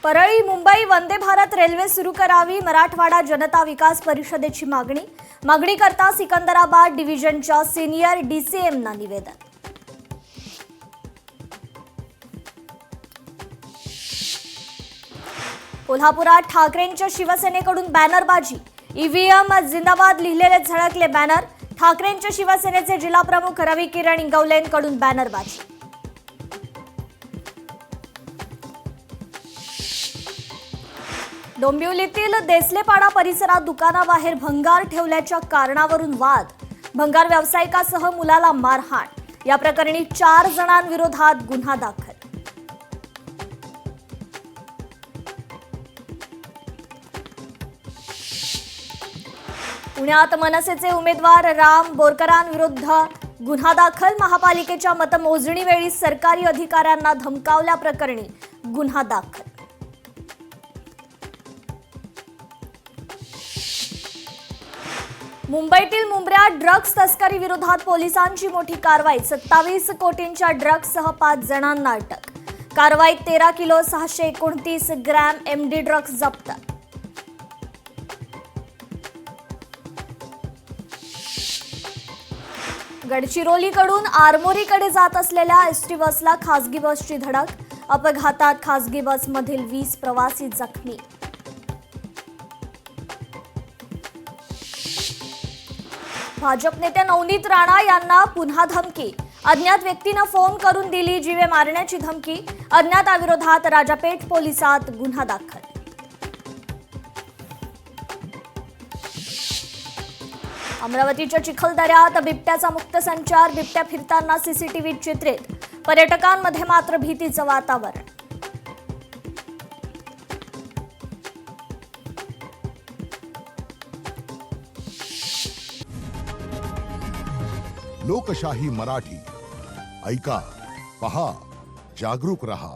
Parli Mumbai Vande Bharat railway सुरू करावी, मराठवाडा जनता विकास परिषदेची मागणी करता सिकंदराबाद डिव्हिजनच्या सिनियर डीसीएमना निवेदन। कोल्हापुरात ठाकरेंच्या शिवसेनेकडून बॅनरबाजी, ईव्हीएम जिंदाबाद लिहिलेले झळकले बॅनर। ठाकरेंच्या शिवसेनेचे जिल्हा प्रमुख रवी किरण इंगवलेंकडून बॅनरबाजी। डोंबिवलीतील देसलेपाडा परिसरात दुकानाबाहेर भंगार ठेवल्याच्या कारणावरून वाद, भंगार व्यावसायिकासह मुलाला मारहाण। या प्रकरणी 4 जणांविरोधात गुन्हा दाखल। पुण्यात मनसेचे उमेदवार राम बोरकरांविरुद्ध गुन्हा दाखल। महापालिकेच्या मतमोजणीवेळी सरकारी अधिकाऱ्यांना धमकावल्याप्रकरणी गुन्हा दाखल। मुंबईतील मुंब्र्यात ड्रग्ज तस्करी विरोधात पोलिसांची मोठी कारवाई। 27 कोटींच्या ड्रग्जसह 5 जणांना अटक। कारवाईत 13 किलो 629 ग्रॅम एमडी ड्रग्ज जप्त। गडचिरोलीकडून आरमोरीकडे जात असलेल्या एसटी बसला खासगी बसची धडक। अपघातात खासगी बसमधील 20 प्रवासी जखमी। भाजप नेते नवनीत राणा यांना पुन्हा धमकी। अज्ञात व्यक्तीने फोन करून दिली जीवे मारण्याची धमकी। अज्ञाताविरोधात राजापेठ पोलिसात गुन्हा दाखल। अमरावतीच्या चिखलदऱ्यात बिबट्याचा मुक्त संचार। बिबट्या फिरताना सीसीटीव्ही चित्रित। पर्यटकांमध्ये मात्र भीतीचं वातावरण। लोकशाही मराठी ऐका, पहा, जागरूक रहा।